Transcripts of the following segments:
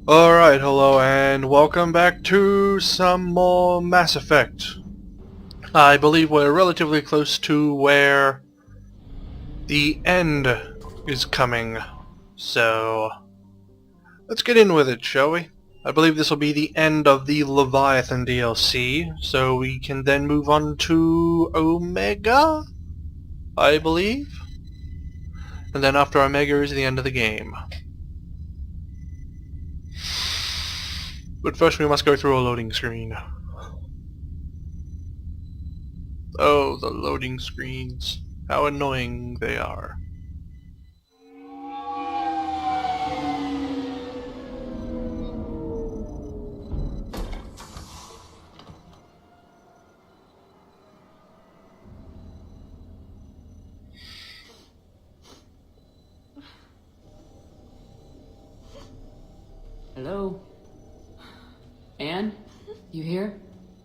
Alright, hello and welcome back to some more Mass Effect. I believe we're relatively close to where the end is coming, so let's get in with it, shall we? I believe this will be the end of the Leviathan DLC, so we can then move on to Omega, I believe? And then after Omega is the end of the game. But first we must go through a loading screen. Oh, the loading screens. How annoying they are. Hello? Anne? You here?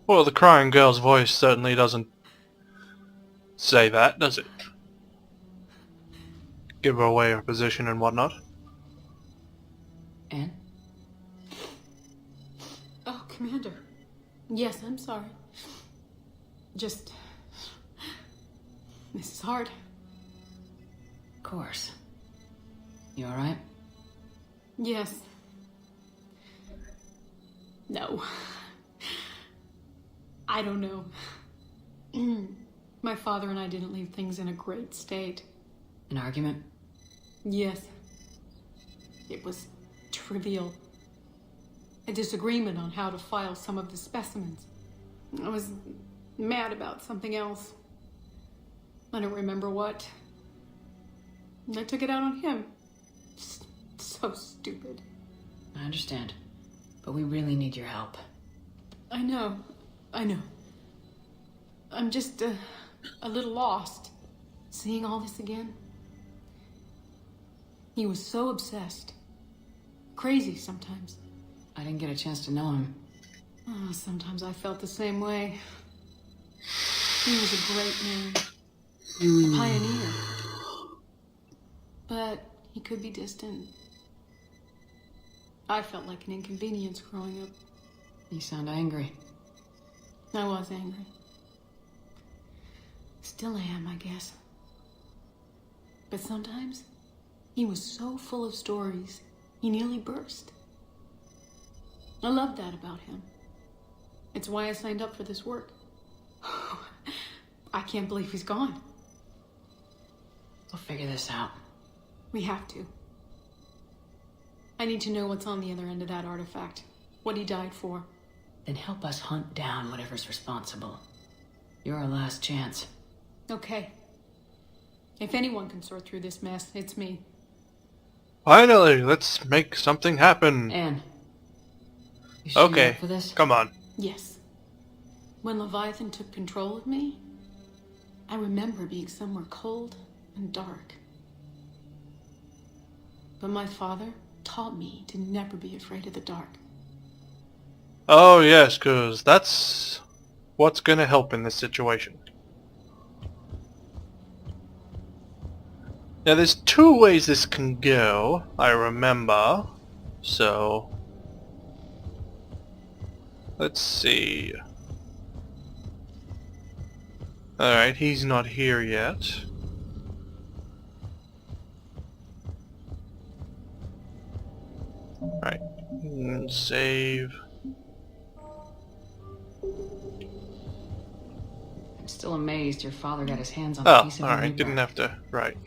Well, the crying girl's voice certainly doesn't say that, does it? Give away her position and whatnot. Anne? Oh, Commander. Yes, I'm sorry. Just... This is hard. Of course. You alright? Yes. No. I don't know. My father and I didn't leave things in a great state. An argument? Yes. It was trivial. A disagreement on how to file some of the specimens. I was mad about something else. I don't remember what. I took it out on him. So stupid. I understand. But we really need your help. I know. I'm just a little lost. Seeing all this again. He was so obsessed. Crazy sometimes. I didn't get a chance to know him. Oh, sometimes I felt the same way. He was a great man. A pioneer. But he could be distant. I felt like an inconvenience growing up. You sound angry. I was angry. Still am, I guess. But sometimes, he was so full of stories, he nearly burst. I love that about him. It's why I signed up for this work. I can't believe he's gone. We'll figure this out. We have to. I need to know what's on the other end of that artifact. What he died for. Then help us hunt down whatever's responsible. You're our last chance. Okay. If anyone can sort through this mess, it's me. Finally, let's make something happen. Anne. You sure you're Okay, up for this? come on. Yes. When Leviathan took control of me, I remember being somewhere cold and dark. But my father taught me to never be afraid of the dark. Oh yes, 'cause that's what's gonna help in this situation. Now there's two ways this can go, I remember. So let's see. Alright, he's not here yet. Alright, save. I'm still amazed your father got his hands on a Oh, piece of alright, Reaper. didn't have to, right.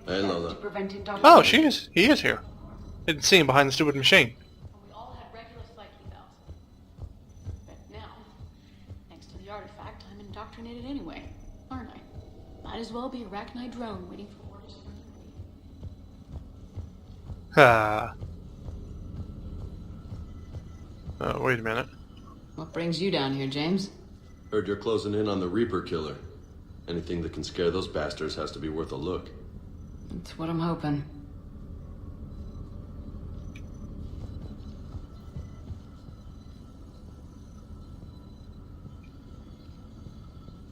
Hey, Lola. Oh, he is here. Didn't see him behind the stupid machine. We all had regular psyche valves. But now, thanks to the artifact, I'm indoctrinated anyway, aren't I? Might as well be a arachnide drone waiting for orders from the Ah. Oh, wait a minute. What brings you down here, James? Heard you're closing in on the Reaper killer. Anything that can scare those bastards has to be worth a look. That's what I'm hoping.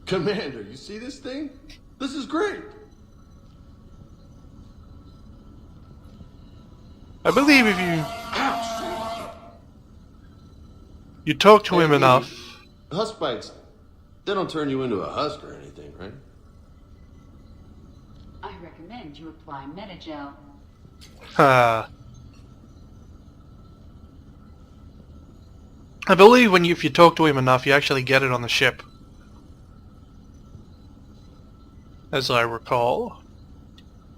Commander, you see this thing? This is great! I believe if you talk to him enough. Husk bites, they don't turn you into a husk or anything, right? I recommend you apply Metagel. I believe if you talk to him enough, you actually get it on the ship. As I recall.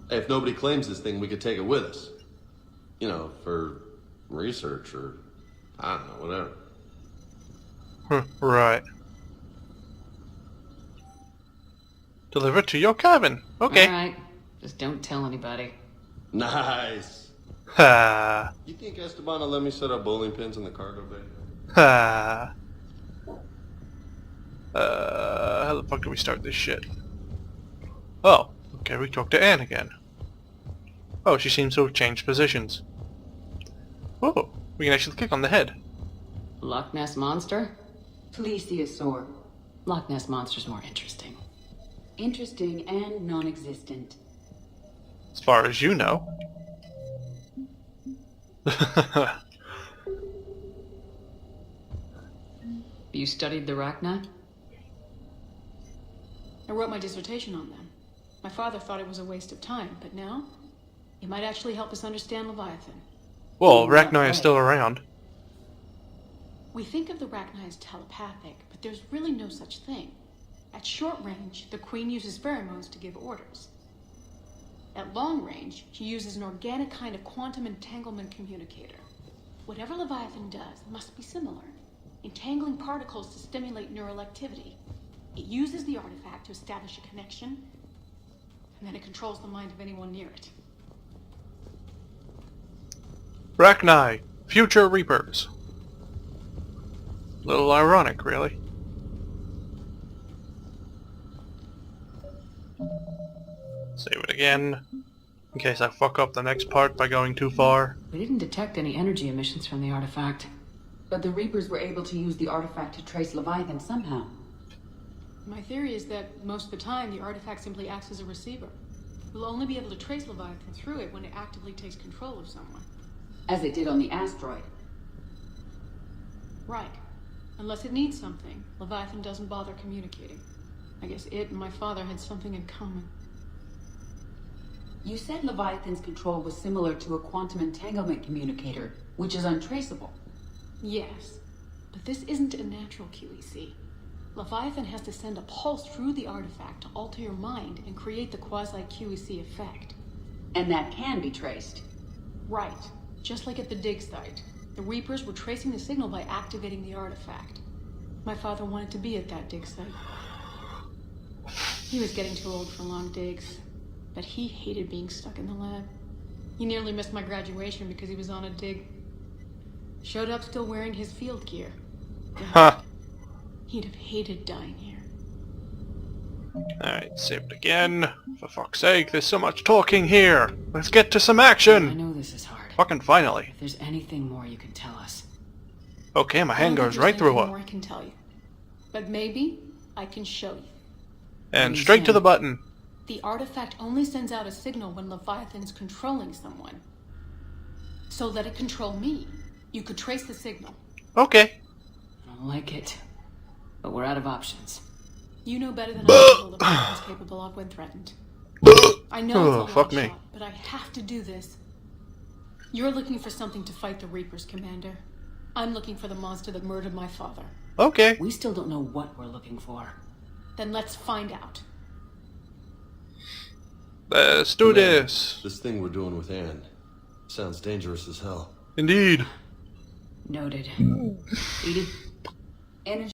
Hey, if nobody claims this thing, we could take it with us. You know, for research or, I don't know, whatever. Right. Deliver to your cabin. Okay. Alright, just don't tell anybody. Nice. Ha. You think Esteban will let me set up bowling pins in the cargo bay? Ha. How the fuck do we start this shit? Oh, okay, we talk to Anne again. Oh, she seems to have changed positions. Oh, we can actually kick on the head. Loch Ness Monster? Plesiosaur. Loch Ness Monster's more interesting. Interesting and non-existent. As far as you know. You studied the Rachni? I wrote my dissertation on them. My father thought it was a waste of time, but now it might actually help us understand Leviathan. Well, Rachni is still around. We think of the Rachni as telepathic, but there's really no such thing. At short range, the Queen uses pheromones to give orders. At long range, she uses an organic kind of quantum entanglement communicator. Whatever Leviathan does must be similar, entangling particles to stimulate neural activity. It uses the artifact to establish a connection, and then it controls the mind of anyone near it. Rachni, future Reapers. Little ironic, really. Save it again, in case I fuck up the next part by going too far. We didn't detect any energy emissions from the artifact. But the Reapers were able to use the artifact to trace Leviathan somehow. My theory is that most of the time, the artifact simply acts as a receiver. We'll only be able to trace Leviathan through it when it actively takes control of someone. As it did on the asteroid. Right. Unless it needs something, Leviathan doesn't bother communicating. I guess it and my father had something in common. You said Leviathan's control was similar to a quantum entanglement communicator, which is untraceable. Yes, but this isn't a natural QEC. Leviathan has to send a pulse through the artifact to alter your mind and create the quasi-QEC effect. And that can be traced. Right. Just like at the dig site. The Reapers were tracing the signal by activating the artifact. My father wanted to be at that dig site. He was getting too old for long digs, but he hated being stuck in the lab. He nearly missed my graduation because he was on a dig. Showed up still wearing his field gear. Huh. He'd have hated dying here. Alright, save it again. For fuck's sake, there's so much talking here. Let's get to some I action. know this is hard. Fucking finally. If there's anything more you can tell us. Okay, my I hand don't goes think right there's through anything her. more I can tell you. But maybe I can show you. And straight to the button. The artifact only sends out a signal when Leviathan is controlling someone. So let it control me. You could trace the signal. Okay. I don't like it. But we're out of options. You know better than I do what Leviathan's capable of when threatened. I know Oh, it's a fuck long me. shot, but I have to do this. You're looking for something to fight the Reapers, Commander. I'm looking for the monster that murdered my father. Okay. We still don't know what we're looking for. Then let's find out. Let's do this. This thing we're doing with Anne sounds dangerous as hell. Indeed. Noted. Edith? Energy